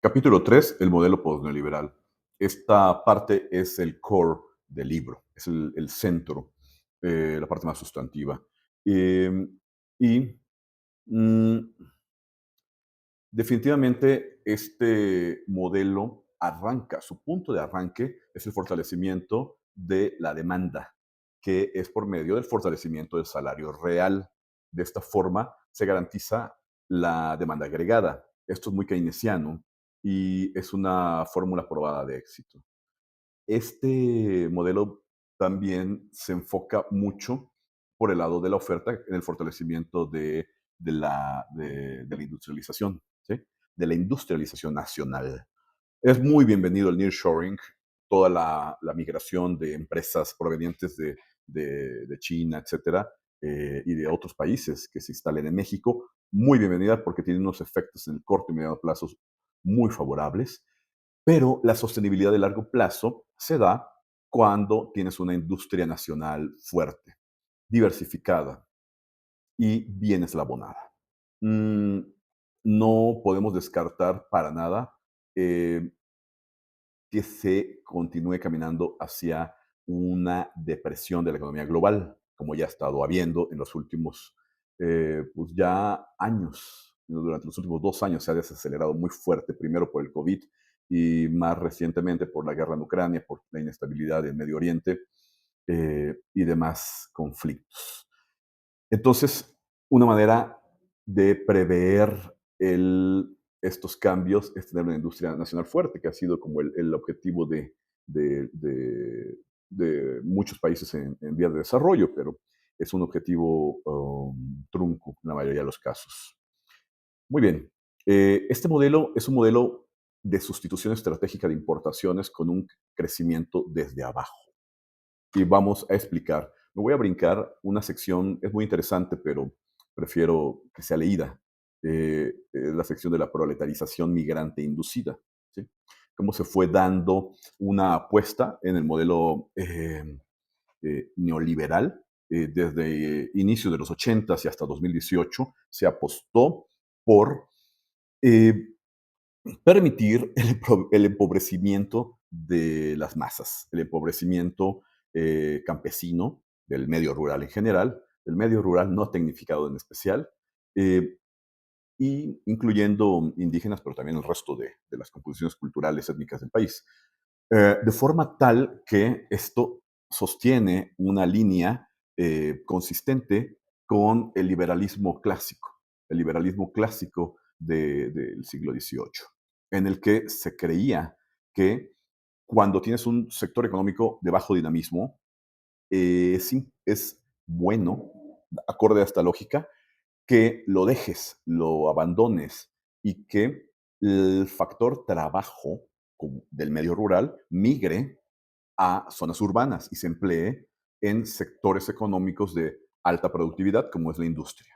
Capítulo 3, el modelo postneoliberal. Esta parte es el core del libro, es el centro, la parte más sustantiva. Em, y mm, Definitivamente este modelo arranca, su punto de arranque es el fortalecimiento de la demanda, que es por medio del fortalecimiento del salario real. De esta forma se garantiza la demanda agregada. Esto es muy keynesiano y es una fórmula probada de éxito. Este modelo también se enfoca mucho por el lado de la oferta en el fortalecimiento de la industrialización, ¿sí? De la industrialización nacional. Es muy bienvenido el nearshoring, toda la migración de empresas provenientes de China, etcétera, y de otros países que se instalen en México. Muy bienvenida porque tiene unos efectos en el corto y mediano plazo muy favorables, pero la sostenibilidad de largo plazo se da cuando tienes una industria nacional fuerte, diversificada y bien eslabonada. Mm, no podemos descartar para nada eh, que se continúe caminando hacia una depresión de la economía global, como ya ha estado habiendo en los últimos pues ya años. Durante los últimos 2 años se ha desacelerado muy fuerte, primero por el COVID y más recientemente por la guerra en Ucrania, por la inestabilidad en Medio Oriente y demás conflictos. Entonces, una manera de prever estos cambios es tener una industria nacional fuerte, que ha sido como el objetivo de, de- de muchos países en vías de desarrollo, pero es un objetivo trunco en la mayoría de los casos. Muy bien. Este modelo es un modelo de sustitución estratégica de importaciones con un crecimiento desde abajo y vamos a explicar. Me voy a brincar una sección, es muy interesante, pero prefiero que sea leída. La sección de la proletarización migrante inducida. ¿Sí? Cómo se fue dando una apuesta en el modelo neoliberal. Desde inicios de los 80 y hasta 2018 se apostó por eh, permitir el empobrecimiento de las masas, el empobrecimiento campesino, del medio rural en general, del medio rural no tecnificado en especial, eh, y incluyendo indígenas, pero también el resto de las composiciones culturales étnicas del país. De forma tal que esto sostiene una línea consistente con el liberalismo clásico del siglo XVIII, en el que se creía que cuando tienes un sector económico de bajo dinamismo, es bueno, acorde a esta lógica, que lo dejes, lo abandones y que el factor trabajo del medio rural migre a zonas urbanas y se emplee en sectores económicos de alta productividad, como es la industria.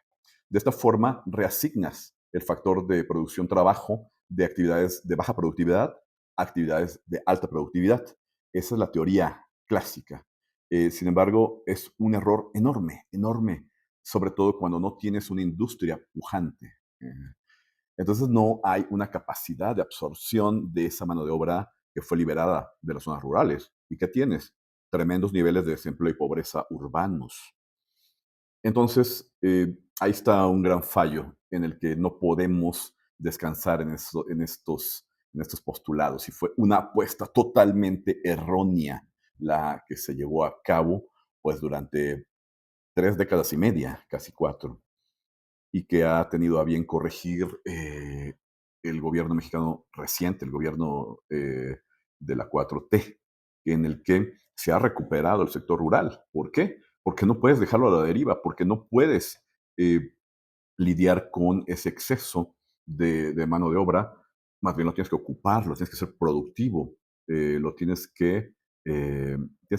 De esta forma, reasignas el factor de producción-trabajo de actividades de baja productividad a actividades de alta productividad. Esa es la teoría clásica. Sin embargo, es un error enorme, enorme, sobre todo cuando no tienes una industria pujante. Entonces no hay una capacidad de absorción de esa mano de obra que fue liberada de las zonas rurales. ¿Y qué tienes? Tremendos niveles de desempleo y pobreza urbanos. Entonces, ahí está un gran fallo en el que no podemos descansar en estos postulados. Y fue una apuesta totalmente errónea la que se llevó a cabo pues durante 3 décadas y media, casi 4, y que ha tenido a bien corregir el gobierno mexicano reciente, el gobierno de la 4T, en el que se ha recuperado el sector rural. ¿Por qué? Porque no puedes dejarlo a la deriva, porque no puedes eh, lidiar con ese exceso de mano de obra, más bien lo tienes que ocuparlo, tienes que ser productivo, lo tienes que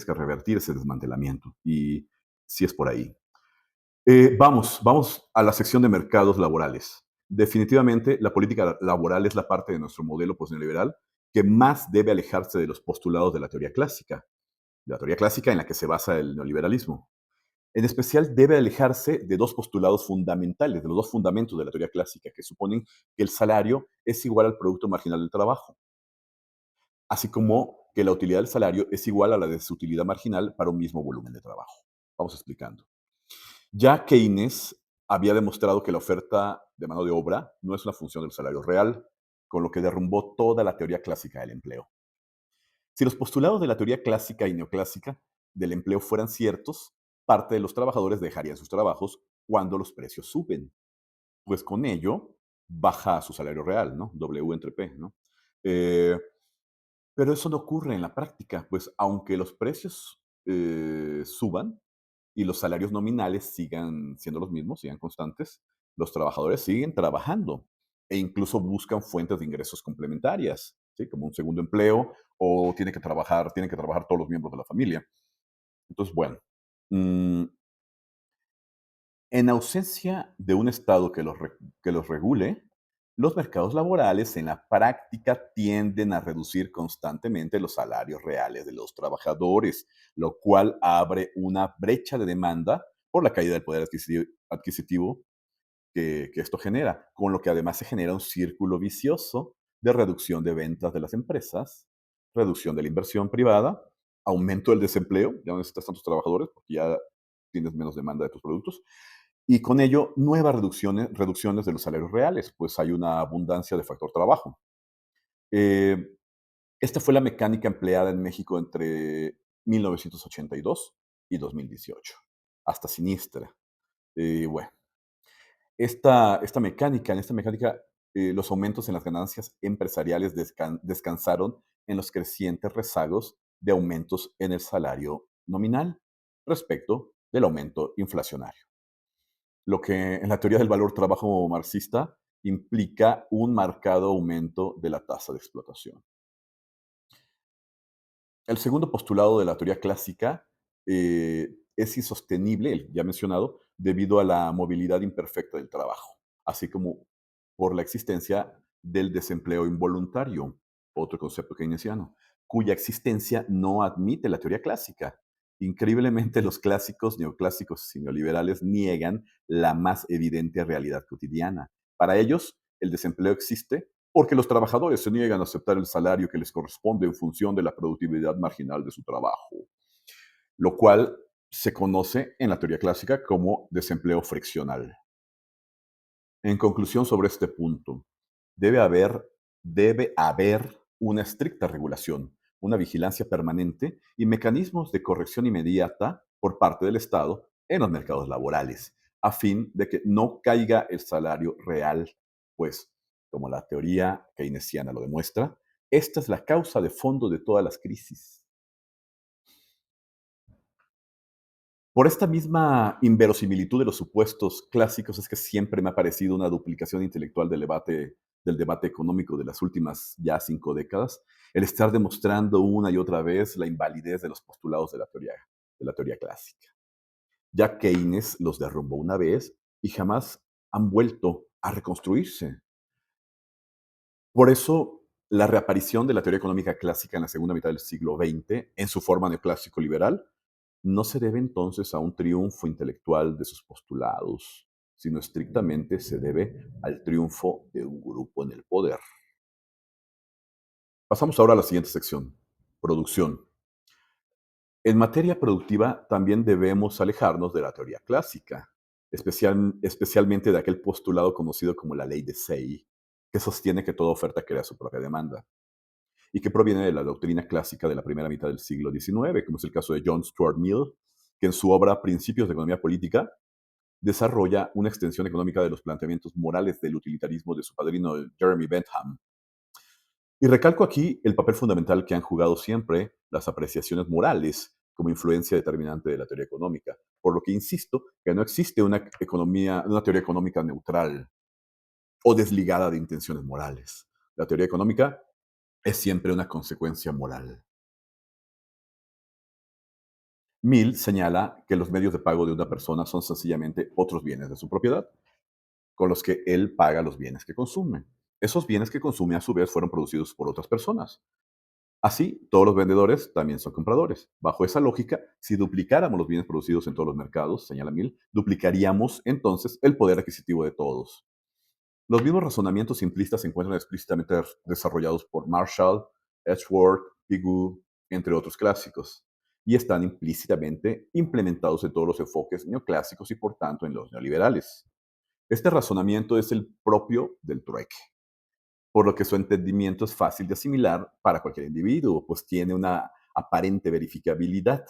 revertir ese desmantelamiento. Y si es por ahí. Vamos a la sección de mercados laborales. Definitivamente, la política laboral es la parte de nuestro modelo postneoliberal que más debe alejarse de los postulados de la teoría clásica en la que se basa el neoliberalismo. En especial, debe alejarse de dos postulados fundamentales, de los dos fundamentos de la teoría clásica, que suponen que el salario es igual al producto marginal del trabajo, así como que la utilidad del salario es igual a la de su utilidad marginal para un mismo volumen de trabajo. Vamos explicando. Ya Keynes había demostrado que la oferta de mano de obra no es una función del salario real, con lo que derrumbó toda la teoría clásica del empleo. Si los postulados de la teoría clásica y neoclásica del empleo fueran ciertos, parte de los trabajadores dejarían sus trabajos cuando los precios suben, pues con ello baja su salario real, ¿no? W entre P, ¿no? Eh, pero eso no ocurre en la práctica, pues aunque los precios suban y los salarios nominales sigan siendo los mismos, sigan constantes, los trabajadores siguen trabajando e incluso buscan fuentes de ingresos complementarias, ¿sí? Como un segundo empleo o tienen que trabajar todos los miembros de la familia. Entonces, bueno, mm, en ausencia de un Estado que los regule, los mercados laborales en la práctica tienden a reducir constantemente los salarios reales de los trabajadores, lo cual abre una brecha de demanda por la caída del poder adquisitivo que esto genera, con lo que además se genera un círculo vicioso de reducción de ventas de las empresas, reducción de la inversión privada, aumento del desempleo, ya no necesitas tantos trabajadores porque ya tienes menos demanda de tus productos, y con ello nuevas reducciones de los salarios reales, pues hay una abundancia de factor trabajo. Eh, Esta fue la mecánica empleada en México entre 1982 y 2018, hasta siniestra. Bueno, en esta mecánica, los aumentos en las ganancias empresariales descansaron en los crecientes rezagos de aumentos en el salario nominal respecto del aumento inflacionario, lo que en la teoría del valor trabajo marxista implica un marcado aumento de la tasa de explotación. El segundo postulado de la teoría clásica es insostenible, el ya mencionado, debido a la movilidad imperfecta del trabajo, así como por la existencia del desempleo involuntario, otro concepto keynesiano, cuya existencia no admite la teoría clásica. Increíblemente, los clásicos, neoclásicos y neoliberales niegan la más evidente realidad cotidiana. Para ellos, el desempleo existe porque los trabajadores se niegan a aceptar el salario que les corresponde en función de la productividad marginal de su trabajo, lo cual se conoce en la teoría clásica como desempleo friccional. En conclusión sobre este punto, debe haber, debe haber una estricta regulación, una vigilancia permanente y mecanismos de corrección inmediata por parte del Estado en los mercados laborales, a fin de que no caiga el salario real, pues, como la teoría keynesiana lo demuestra, esta es la causa de fondo de todas las crisis. Por esta misma inverosimilitud de los supuestos clásicos es que siempre me ha parecido una duplicación intelectual del debate económico de las últimas ya 5 décadas, el estar demostrando una y otra vez la invalidez de los postulados de la teoría clásica. Ya Keynes los derrumbó una vez y jamás han vuelto a reconstruirse. Por eso, la reaparición de la teoría económica clásica en la segunda mitad del siglo XX, en su forma neoclásico liberal, no se debe entonces a un triunfo intelectual de sus postulados, sino estrictamente se debe al triunfo de un grupo en el poder. Pasamos ahora a la siguiente sección, producción. En materia productiva también debemos alejarnos de la teoría clásica, especialmente de aquel postulado conocido como la ley de Say, que sostiene que toda oferta crea su propia demanda y que proviene de la doctrina clásica de la primera mitad del siglo XIX, como es el caso de John Stuart Mill, que en su obra Principios de Economía Política desarrolla una extensión económica de los planteamientos morales del utilitarismo de su padrino Jeremy Bentham. Y recalco aquí el papel fundamental que han jugado siempre las apreciaciones morales como influencia determinante de la teoría económica, por lo que insisto que no existe una teoría económica neutral o desligada de intenciones morales. La teoría económica es siempre una consecuencia moral. Mill señala que los medios de pago de una persona son sencillamente otros bienes de su propiedad, con los que él paga los bienes que consume. Esos bienes que consume, a su vez, fueron producidos por otras personas. Así, todos los vendedores también son compradores. Bajo esa lógica, si duplicáramos los bienes producidos en todos los mercados, señala Mill, duplicaríamos entonces el poder adquisitivo de todos. Los mismos razonamientos simplistas se encuentran explícitamente desarrollados por Marshall, Edgeworth, Pigou, entre otros clásicos, y están implícitamente implementados en todos los enfoques neoclásicos y por tanto en los neoliberales. Este razonamiento es el propio del trueque, por lo que su entendimiento es fácil de asimilar para cualquier individuo, pues tiene una aparente verificabilidad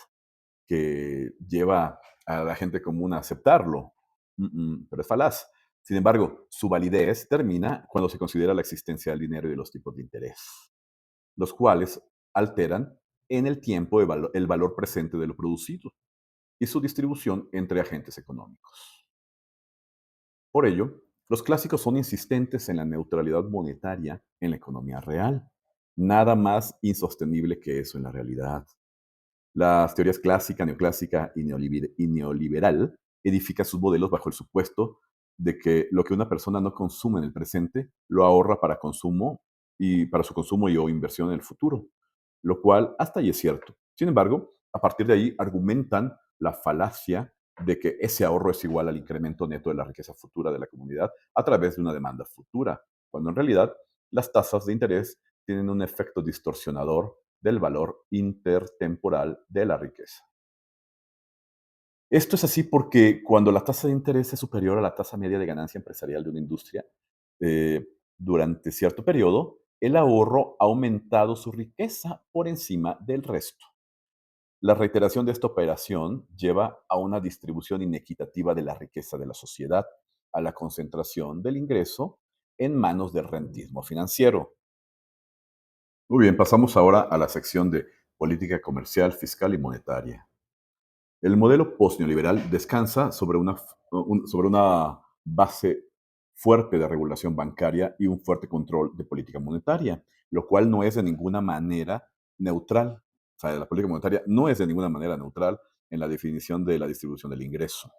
que lleva a la gente común a aceptarlo, pero es falaz. Sin embargo, su validez termina cuando se considera la existencia del dinero y de los tipos de interés, los cuales alteran en el tiempo el valor presente de lo producido y su distribución entre agentes económicos. Por ello, los clásicos son insistentes en la neutralidad monetaria en la economía real. Nada más insostenible que eso en la realidad. Las teorías clásica, neoclásica y neoliberal edifican sus modelos bajo el supuesto de que lo que una persona no consume en el presente lo ahorra para consumo y para su consumo y o inversión en el futuro, lo cual hasta ahí es cierto. Sin embargo, a partir de ahí argumentan la falacia de que ese ahorro es igual al incremento neto de la riqueza futura de la comunidad a través de una demanda futura, cuando en realidad las tasas de interés tienen un efecto distorsionador del valor intertemporal de la riqueza. Esto es así porque cuando la tasa de interés es superior a la tasa media de ganancia empresarial de una industria, durante cierto periodo, el ahorro ha aumentado su riqueza por encima del resto. La reiteración de esta operación lleva a una distribución inequitativa de la riqueza de la sociedad, a la concentración del ingreso en manos del rentismo financiero. Muy bien, pasamos ahora a la sección de política comercial, fiscal y monetaria. El modelo postneoliberal descansa sobre una base fuerte de regulación bancaria y un fuerte control de política monetaria, lo cual no es de ninguna manera neutral. O sea, la política monetaria no es de ninguna manera neutral en la definición de la distribución del ingreso.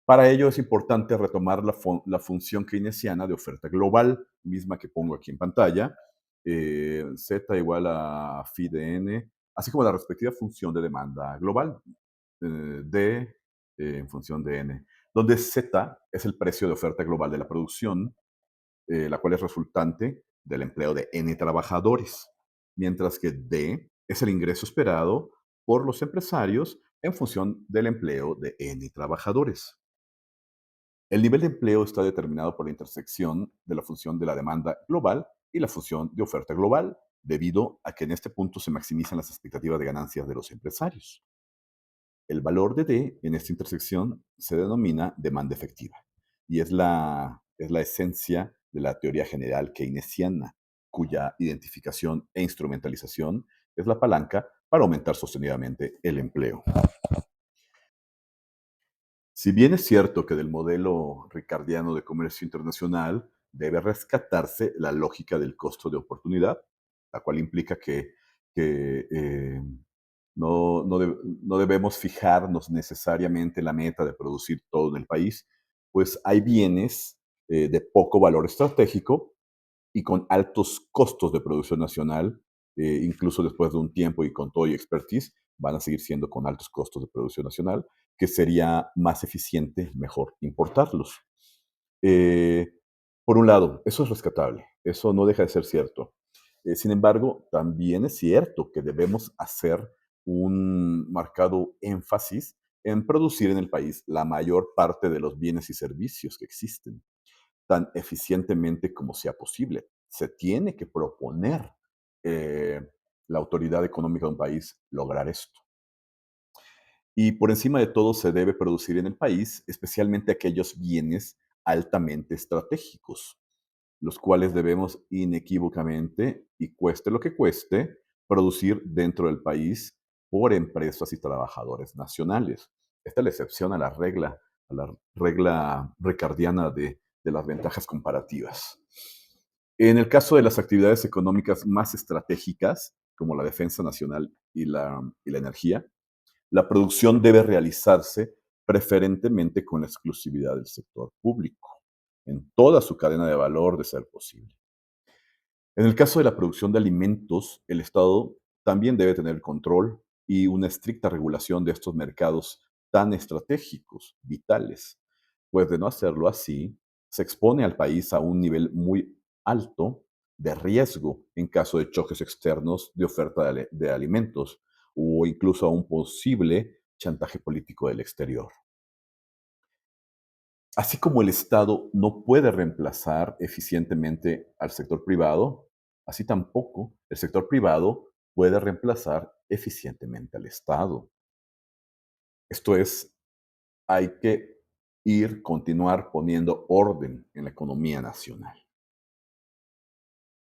Para ello es importante retomar la función keynesiana de oferta global, misma que pongo aquí en pantalla, Z igual a phi de n, así como la respectiva función de demanda global, D en función de n, donde Z es el precio de oferta global de la producción, la cual es resultante del empleo de n trabajadores, mientras que D es el ingreso esperado por los empresarios en función del empleo de n trabajadores. El nivel de empleo está determinado por la intersección de la función de la demanda global y la función de oferta global, debido a que en este punto se maximizan las expectativas de ganancias de los empresarios. El valor de D en esta intersección se denomina demanda efectiva y es la esencia de la teoría general keynesiana, cuya identificación e instrumentalización es la palanca para aumentar sostenidamente el empleo. Si bien es cierto que del modelo ricardiano de comercio internacional debe rescatarse la lógica del costo de oportunidad, la cual implica que no debemos fijarnos necesariamente la meta de producir todo en el país, pues hay bienes de poco valor estratégico y con altos costos de producción nacional, incluso después de un tiempo y con todo y expertise, van a seguir siendo con altos costos de producción nacional, que sería más eficiente, mejor importarlos. Eh, por un lado, eso es rescatable, eso no deja de ser cierto. Sin embargo, también es cierto que debemos hacer un marcado énfasis en producir en el país la mayor parte de los bienes y servicios que existen tan eficientemente como sea posible. Se tiene que proponer eh, la autoridad económica de un país lograr esto. Y por encima de todo se debe producir en el país, especialmente aquellos bienes altamente estratégicos, los cuales debemos inequívocamente, y cueste lo que cueste, producir dentro del país por empresas y trabajadores nacionales. Esta es la excepción a la regla ricardiana de las ventajas comparativas. En el caso de las actividades económicas más estratégicas, como la defensa nacional y la energía, la producción debe realizarse preferentemente con la exclusividad del sector público, en toda su cadena de valor de ser posible. En el caso de la producción de alimentos, el Estado también debe tener control y una estricta regulación de estos mercados tan estratégicos, vitales, pues de no hacerlo así, se expone al país a un nivel muy alto de riesgo en caso de choques externos de oferta de alimentos o incluso a un posible chantaje político del exterior. Así como el Estado no puede reemplazar eficientemente al sector privado, así tampoco el sector privado puede reemplazar eficientemente al Estado. Esto es, hay que continuar poniendo orden en la economía nacional.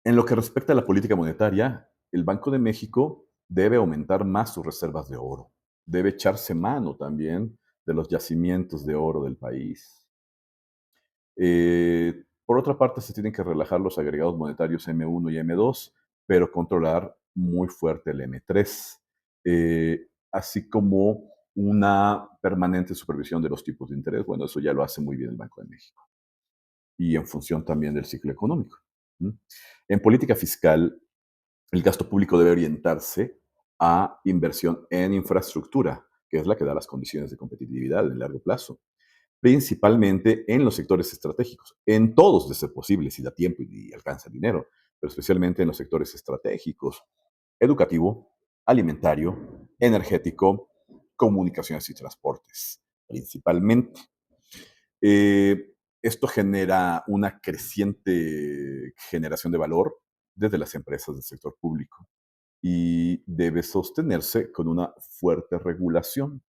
En lo que respecta a la política monetaria, el Banco de México debe aumentar más sus reservas de oro. Debe echarse mano también de los yacimientos de oro del país. Por otra parte, se tienen que relajar los agregados monetarios M1 y M2, pero controlar muy fuerte el M3, así como una permanente supervisión de los tipos de interés. Bueno, eso ya lo hace muy bien el Banco de México y en función también del ciclo económico. ¿M? En política fiscal, el gasto público debe orientarse a inversión en infraestructura, que es la que da las condiciones de competitividad en largo plazo, principalmente en los sectores estratégicos, en todos de ser posible, si da tiempo y alcanza dinero, pero especialmente en los sectores estratégicos, educativo, alimentario, energético, comunicaciones y transportes, principalmente. Esto genera una creciente generación de valor desde las empresas del sector público y debe sostenerse con una fuerte regulación,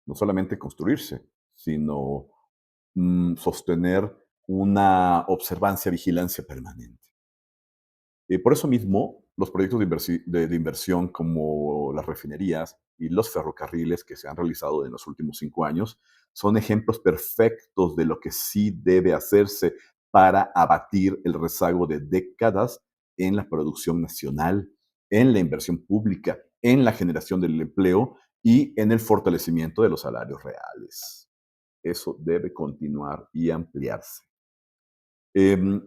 no solamente construirse, sino sostener una observancia, vigilancia permanente. Por eso mismo, los proyectos de inversión como las refinerías y los ferrocarriles que se han realizado en los últimos 5 años son ejemplos perfectos de lo que sí debe hacerse para abatir el rezago de décadas en la producción nacional, en la inversión pública, en la generación del empleo y en el fortalecimiento de los salarios reales. Eso debe continuar y ampliarse.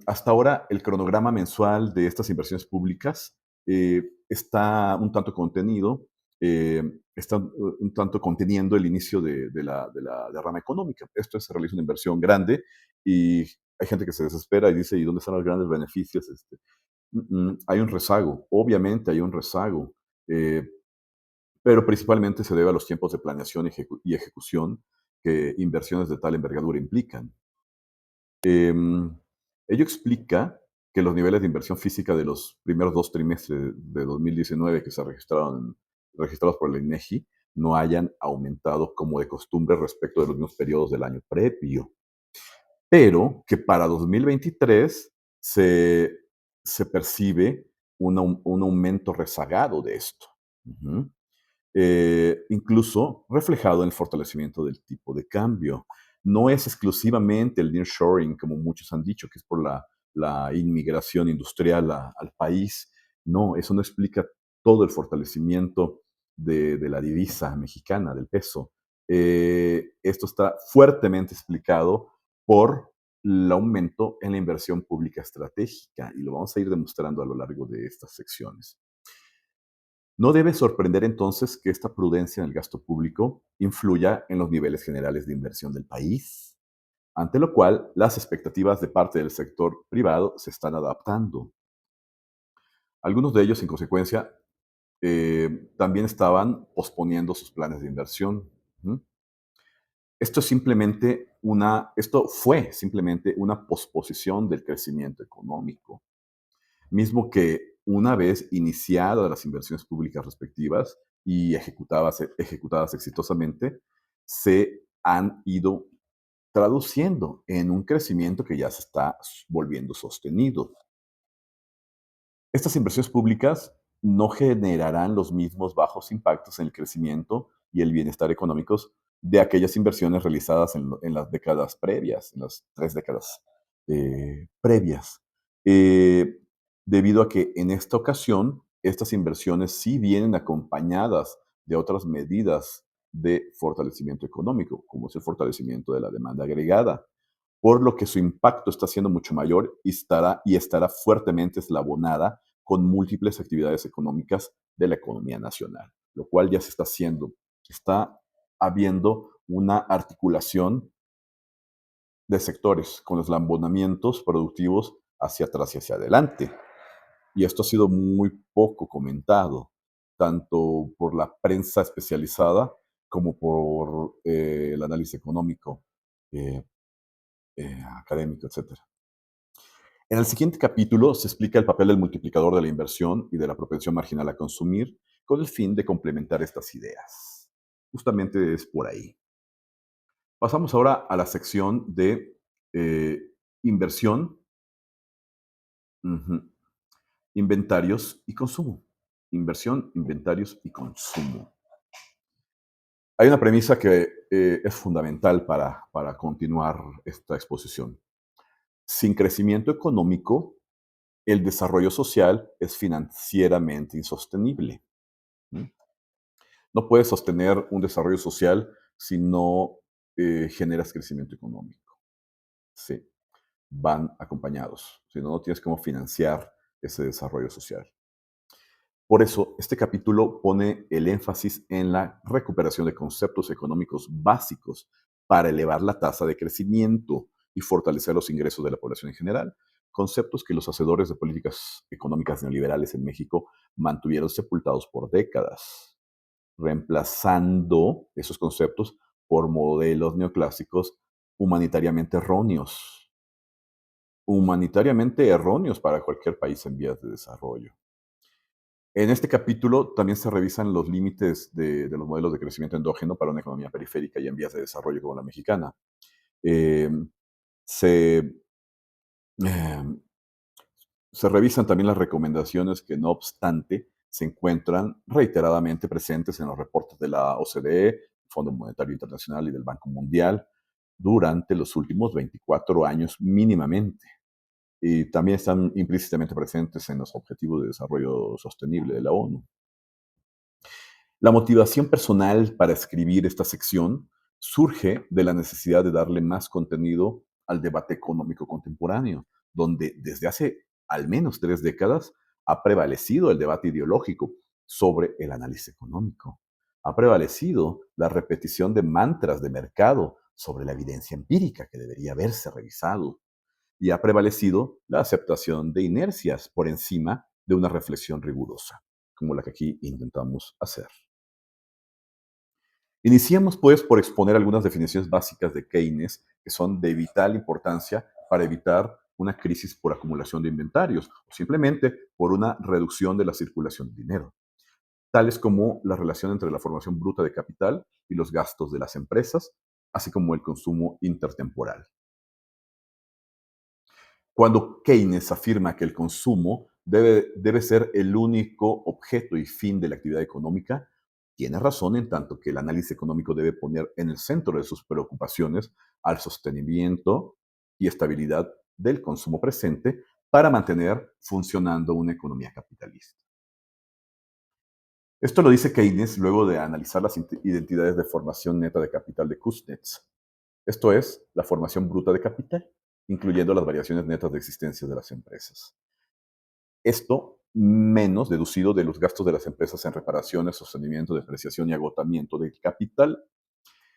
Hasta ahora, el cronograma mensual de estas inversiones públicas está un tanto contenido, está un tanto conteniendo el inicio de la derrama económica. Esto es, se realiza una inversión grande y hay gente que se desespera y dice, ¿y dónde están los grandes beneficios? Hay un rezago, obviamente hay un rezago, eh, pero principalmente se debe a los tiempos de planeación y ejecución que inversiones de tal envergadura implican. Em, Ello explica que los niveles de inversión física de los primeros 2 trimestres de 2019 que se registrados por el INEGI no hayan aumentado como de costumbre respecto de los mismos periodos del año previo, pero que para 2023 se, se percibe un aumento rezagado de esto. Ujú. Incluso reflejado en el fortalecimiento del tipo de cambio. No es exclusivamente el nearshoring, como muchos han dicho, que es por la inmigración industrial al país. No, eso no explica todo el fortalecimiento de la divisa mexicana, del peso. Esto está fuertemente explicado por el aumento en la inversión pública estratégica y lo vamos a ir demostrando a lo largo de estas secciones. No debe sorprender entonces que esta prudencia en el gasto público influya en los niveles generales de inversión del país, ante lo cual las expectativas de parte del sector privado se están adaptando. Algunos de ellos, en consecuencia, también estaban posponiendo sus planes de inversión. ¿Mm? Esto fue simplemente una posposición del crecimiento económico, mismo que una vez iniciadas las inversiones públicas respectivas y ejecutadas exitosamente, se han ido traduciendo en un crecimiento que ya se está volviendo sostenido. Estas inversiones públicas no generarán los mismos bajos impactos en el crecimiento y el bienestar económicos de aquellas inversiones realizadas en las décadas previas, en las 3 décadas previas. Eh, Debido a que en esta ocasión estas inversiones sí vienen acompañadas de otras medidas de fortalecimiento económico, como es el fortalecimiento de la demanda agregada, por lo que su impacto está siendo mucho mayor y estará fuertemente eslabonada con múltiples actividades económicas de la economía nacional, lo cual ya se está haciendo. Está habiendo una articulación de sectores con eslabonamientos productivos hacia atrás y hacia adelante. Y esto ha sido muy poco comentado, tanto por la prensa especializada como por el análisis económico, eh, académico, etcétera. En el siguiente capítulo se explica el papel del multiplicador de la inversión y de la propensión marginal a consumir con el fin de complementar estas ideas. Justamente es por ahí. Pasamos ahora a la sección de eh, inversión, ujú, inventarios y consumo. Inversión, inventarios y consumo. Hay una premisa que es fundamental para continuar esta exposición. Sin crecimiento económico, el desarrollo social es financieramente insostenible. ¿Mm? No puedes sostener un desarrollo social si no generas crecimiento económico. Sí, van acompañados. Si no, no tienes cómo financiar ese desarrollo social. Por eso, este capítulo pone el énfasis en la recuperación de conceptos económicos básicos para elevar la tasa de crecimiento y fortalecer los ingresos de la población en general, conceptos que los hacedores de políticas económicas neoliberales en México mantuvieron sepultados por décadas, reemplazando esos conceptos por modelos neoclásicos humanitariamente erróneos para cualquier país en vías de desarrollo. En este capítulo también se revisan los límites de los modelos de crecimiento endógeno para una economía periférica y en vías de desarrollo como la mexicana. Eh, se, eh, Se revisan también las recomendaciones que, no obstante, se encuentran reiteradamente presentes en los reportes de la OCDE, el Fondo Monetario Internacional y del Banco Mundial durante los últimos 24 años mínimamente. Y también están implícitamente presentes en los Objetivos de Desarrollo Sostenible de la ONU. La motivación personal para escribir esta sección surge de la necesidad de darle más contenido al debate económico contemporáneo, donde desde hace al menos 3 décadas ha prevalecido el debate ideológico sobre el análisis económico. Ha prevalecido la repetición de mantras de mercado sobre la evidencia empírica que debería haberse revisado. Y ha prevalecido la aceptación de inercias por encima de una reflexión rigurosa, como la que aquí intentamos hacer. Iniciamos, pues, por exponer algunas definiciones básicas de Keynes que son de vital importancia para evitar una crisis por acumulación de inventarios o simplemente por una reducción de la circulación de dinero, tales como la relación entre la formación bruta de capital y los gastos de las empresas, así como el consumo intertemporal. Cuando Keynes afirma que el consumo debe ser el único objeto y fin de la actividad económica, tiene razón en tanto que el análisis económico debe poner en el centro de sus preocupaciones al sostenimiento y estabilidad del consumo presente para mantener funcionando una economía capitalista. Esto lo dice Keynes luego de analizar las identidades de formación neta de capital de Kuznets, esto es, la formación bruta de capital, incluyendo las variaciones netas de existencia de las empresas. Esto menos deducido de los gastos de las empresas en reparaciones, sostenimiento, depreciación y agotamiento del capital.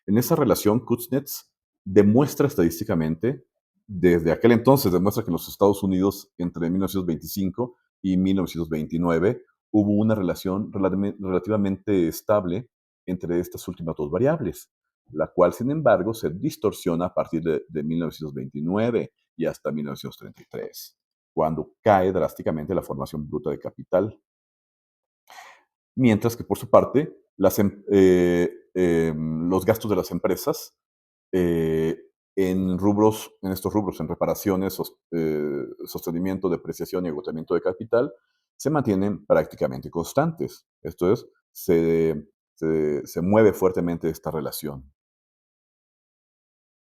En esa relación, Kuznets demuestra estadísticamente, desde aquel entonces demuestra que en los Estados Unidos entre 1925 y 1929 hubo una relación relativamente estable entre estas últimas dos variables, la cual, sin embargo, se distorsiona a partir de 1929 y hasta 1933, cuando cae drásticamente la formación bruta de capital. Mientras que, por su parte, los gastos de las empresas eh, en estos rubros, en reparaciones, sostenimiento, depreciación y agotamiento de capital, se mantienen prácticamente constantes. Esto es, se mueve fuertemente esta relación.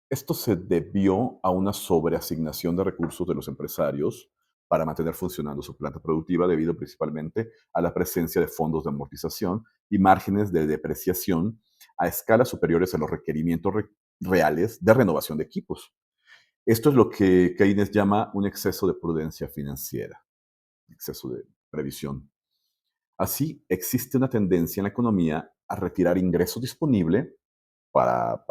Esto se debió a una sobreasignación de recursos de los empresarios para mantener funcionando su planta productiva debido principalmente a la presencia de fondos de amortización y márgenes de depreciación a escalas superiores a los requerimientos reales de renovación de equipos. Esto es lo que Keynes llama un exceso de prudencia financiera, exceso de previsión. Así, existe una tendencia en la economía a retirar ingreso disponible para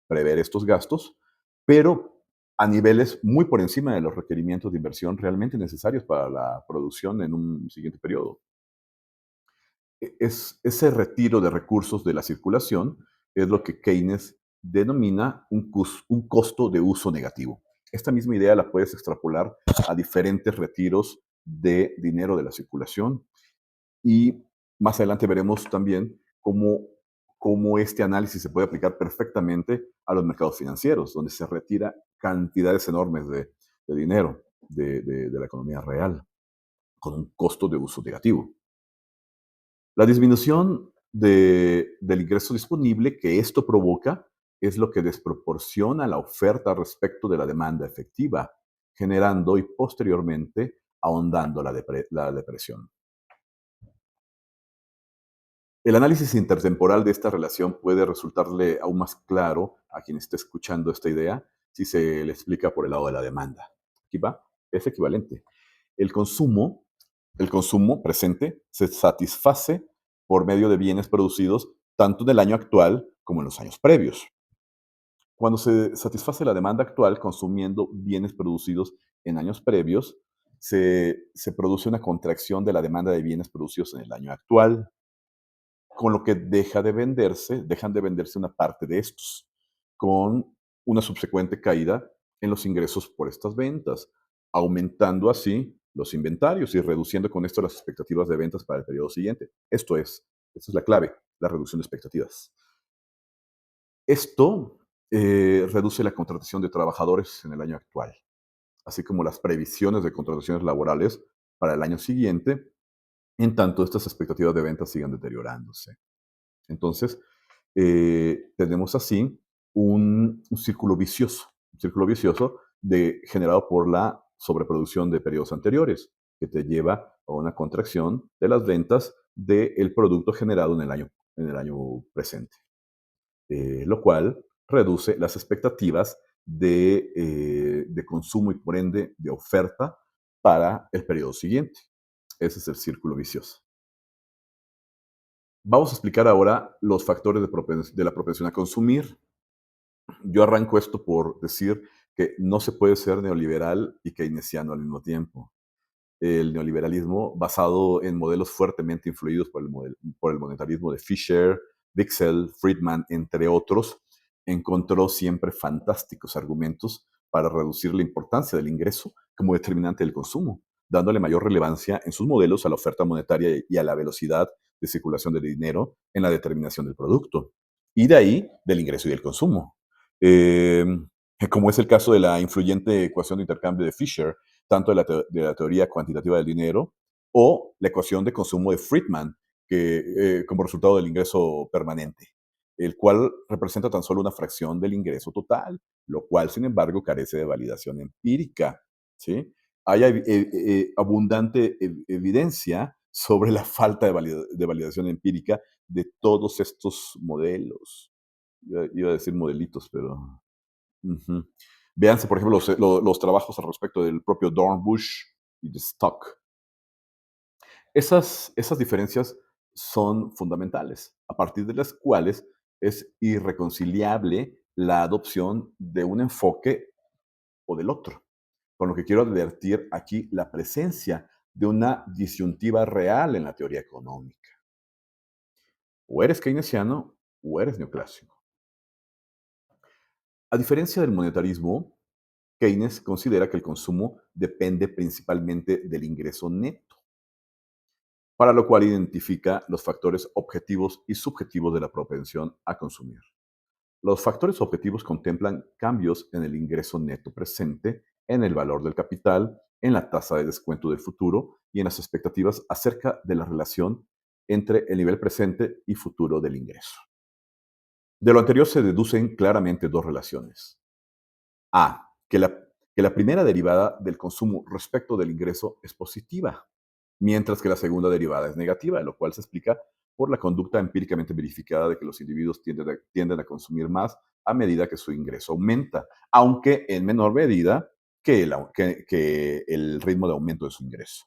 prever estos gastos, pero a niveles muy por encima de los requerimientos de inversión realmente necesarios para la producción en un siguiente periodo. Ese retiro de recursos de la circulación es lo que Keynes denomina un costo de uso negativo. Esta misma idea la puedes extrapolar a diferentes retiros de dinero de la circulación y más adelante veremos también cómo este análisis se puede aplicar perfectamente a los mercados financieros, donde se retira cantidades enormes de dinero de la economía real, con un costo de uso negativo. La disminución del ingreso disponible que esto provoca es lo que desproporciona la oferta respecto de la demanda efectiva, generando y posteriormente ahondando la depresión. El análisis intertemporal de esta relación puede resultarle aún más claro a quien esté escuchando esta idea si se le explica por el lado de la demanda. Aquí va, es equivalente. El consumo, el consumo presente se satisface por medio de bienes producidos tanto en el año actual como en los años previos. Cuando se satisface la demanda actual consumiendo bienes producidos en años previos, se produce una contracción de la demanda de bienes producidos en el año actual, con lo que dejan de venderse una parte de estos, con una subsecuente caída en los ingresos por estas ventas, aumentando así los inventarios y reduciendo con esto las expectativas de ventas para el periodo siguiente. Esto es la clave, la reducción de expectativas. Esto reduce la contratación de trabajadores en el año actual, así como las previsiones de contrataciones laborales para el año siguiente, en tanto estas expectativas de ventas sigan deteriorándose. Entonces, tenemos así un círculo vicioso generado por la sobreproducción de periodos anteriores, que te lleva a una contracción de las ventas del producto generado en el año presente, lo cual reduce las expectativas de consumo y por ende de oferta para el periodo siguiente. Ese es el círculo vicioso. Vamos a explicar ahora los factores de la propensión a consumir. Yo arranco esto por decir que no se puede ser neoliberal y keynesiano al mismo tiempo. El neoliberalismo, basado en modelos fuertemente influidos por el monetarismo de Fisher, Wicksell, Friedman, entre otros, encontró siempre fantásticos argumentos para reducir la importancia del ingreso como determinante del consumo, dándole mayor relevancia en sus modelos a la oferta monetaria y a la velocidad de circulación del dinero en la determinación del producto. Y de ahí del ingreso y del consumo. Eh, Como es el caso de la influyente ecuación de intercambio de Fisher, tanto de la teoría cuantitativa del dinero o la ecuación de consumo de Friedman, como resultado del ingreso permanente, el cual representa tan solo una fracción del ingreso total, lo cual, sin embargo, carece de validación empírica. ¿Sí? Hay abundante evidencia sobre la falta de validación empírica de todos estos modelos. Iba a decir modelitos, pero ujú. Véanse, por ejemplo, los trabajos al respecto del propio Dornbusch y de Stock. Esas diferencias son fundamentales, a partir de las cuales es irreconciliable la adopción de un enfoque o del otro. Con lo que quiero advertir aquí la presencia de una disyuntiva real en la teoría económica. O eres keynesiano o eres neoclásico. A diferencia del monetarismo, Keynes considera que el consumo depende principalmente del ingreso neto, para lo cual identifica los factores objetivos y subjetivos de la propensión a consumir. Los factores objetivos contemplan cambios en el ingreso neto presente, en el valor del capital, en la tasa de descuento del futuro y en las expectativas acerca de la relación entre el nivel presente y futuro del ingreso. De lo anterior se deducen claramente dos relaciones. A, que la primera derivada del consumo respecto del ingreso es positiva, mientras que la segunda derivada es negativa, lo cual se explica por la conducta empíricamente verificada de que los individuos tienden a consumir más a medida que su ingreso aumenta, aunque en menor medida que el ritmo de aumento de su ingreso.